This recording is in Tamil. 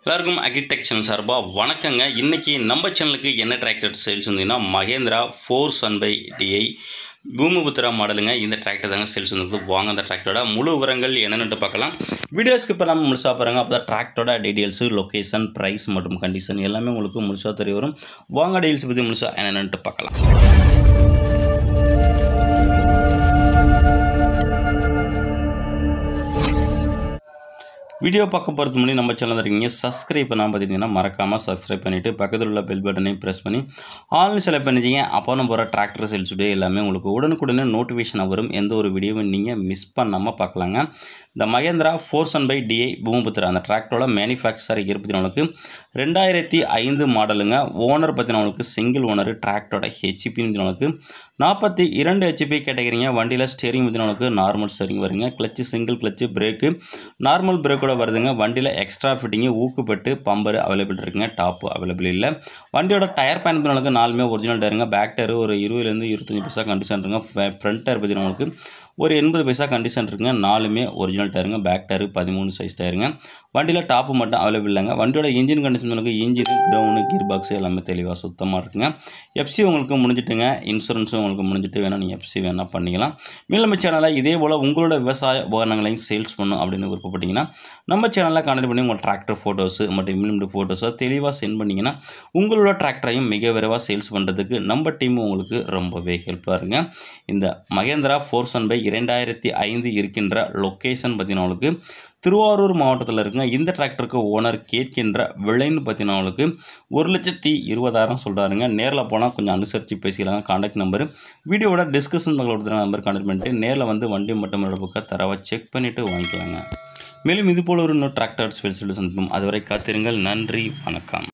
எல்லாருக்கும் அக்ரிடெக் சேனல் சார்பாக வணக்கங்க. இன்றைக்கி நம்ம சேனலுக்கு என்ன டிராக்டர் சேல்ஸ் வந்தீங்கன்னா மகேந்திரா 400/DI பூமிபுத்திரா மாடலுங்க. இந்த டிராக்டர் தாங்க சேல்ஸ் வந்தது. வாங்க அந்த டிராக்டரோட முழு விவரங்கள் என்னென்னு பார்க்கலாம். வீடியோஸ்க்கு இப்போ நம்ம முழுசாக பாருங்கள். அப்போ தான் டிராக்டரோட டீட்டெயில்ஸு, லொக்கேஷன், ப்ரைஸ் மற்றும் கண்டிஷன் எல்லாமே உங்களுக்கு முழுசாக தெரிய வரும். வாங்க டீட்டெயில்ஸ் பற்றி முழுசாக என்னென்னு பார்க்கலாம். வீடியோ பார்க்க போகிறதுக்கு முன்னாடி நம்ம சேனல் இருக்கீங்க சப்ஸ்கிரைப் பண்ணாமல் பார்த்தீங்கன்னா மறக்காமல் சப்ஸ்கிரைப் பண்ணிவிட்டு பக்கத்தில் உள்ள பெல் பட்டனையும் ப்ரெஸ் பண்ணி ஆன்லைன் செலக்ட் பண்ணிச்சிங்க. அப்போ நம்ம போகிற டிராக்டர் சேல்ஸ் வீடியோ எல்லாமே உங்களுக்கு உடனுக்குடனே நோட்டிஃபிகேஷன் வரும். எந்த ஒரு வீடியோவும் நீங்கள் மிஸ் பண்ணாமல் பார்க்கலாங்க. இந்த மகேந்திரா 400/DI பூமிபுத்திரா அந்த டிராக்டரோட மேனுஃபேக்சர் இயர் பற்றினவங்களுக்கு 2005 மாடலுங்க. ஓனர் பற்றினவங்களுக்கு சிங்கிள் ஓனர். டிராக்டரோட ஹெச்பி பற்றினவங்களுக்கு 42 ஹெச்பி கேட்டகரிங்க. வண்டியில் ஸ்டேரிங் பற்றினவங்களுக்கு நார்மல் ஸ்டேரிங் வருங்க. Clutch single clutch, brake normal பிரேக்கோட வருதுங்க. வண்டியில் எக்ஸ்ட்ரா ஃபிட்டிங்கு, ஊக்குப்பட்டு, பம்பர் அவைலபிள் இருக்குங்க. டாப்பு அவைலபிள் இல்லை. வண்டியோட டயர் பேன் பற்றினவங்களுக்கு 4மே ஒரிஜினல் டயருங்க. பேக் டயர் ஒரு 20லேருந்து 25% கண்டிஷன் இருக்குங்க. ஃப்ரண்ட் டயர் பற்றினவங்களுக்கு ஒரு 80% கண்டிஷன் இருக்குங்க. 4மே ஒரிஜினல் டயருங்க. பேக் டயரு 13 சைஸ் டயருங்க. வண்டியில் டாப்பு மட்டும் அவைலபிள் இல்லைங்க. வண்டியோட இன்ஜின் கண்டிஷன் உங்களுக்கு இன்ஜின், கிரவுண்டு, கீர் பாக்ஸ் எல்லாமே தெளிவாக சுத்தமாக இருக்குங்க. எஃப்சி உங்களுக்கு முடிஞ்சிட்டுங்க. இன்சூரன்ஸும் உங்களுக்கு முடிஞ்சிட்டு வேணால் நீங்கள் எஃப்சி வேணால் பண்ணிக்கலாம். மேலும் நம்ம சேனலில் இதே போல் உங்களோட விவசாய உபகரணங்களையும் சேல்ஸ் பண்ணணும் அப்படின்னு விருப்பப்பட்டீங்கன்னா நம்ம சேனலில் கான்டெக்ட் பண்ணி உங்கள் டிராக்டர் ஃபோட்டோஸு மற்றும் இம்ப்ளிமெண்ட் ஃபோட்டோஸை தெளிவாக சென்ட் பண்ணிங்கன்னா உங்களோட டிராக்டரையும் மிக விரைவாக சேல்ஸ் பண்ணுறதுக்கு நம்ம டீம் உங்களுக்கு ரொம்பவே ஹெல்ப்பாக இருங்க. இந்த மகேந்திரா 400/2005 இருக்கின்ற லொக்கேஷன் பார்த்தீங்கன்னா உங்களுக்கு திருவாரூர் மாவட்டத்தில் இருக்குங்க. இந்த டிராக்டருக்கு ஓனர் கேட்கின்ற விலைன்னு பார்த்தீங்கன்னா உங்களுக்கு 1,20,000 சொல்கிறாருங்க. நேரில் போனால் கொஞ்சம் அனுசரித்து பேசிக்கலாங்க. கான்டாக்ட் நம்பர் வீடியோவோட டிஸ்கஷன் கொடுத்துருக்க நம்பர் கான்டாக்ட் பண்ணிட்டு நேரில் வந்து வண்டி மட்டும் புக்கை தரவை செக் பண்ணிவிட்டு வாங்கிக்கலாங்க. மேலும் இதுபோல் ஒரு இன்னும் டிராக்டர் சேல்ஸ் சந்திப்போம். அதுவரை காத்திருங்கள். நன்றி, வணக்கம்.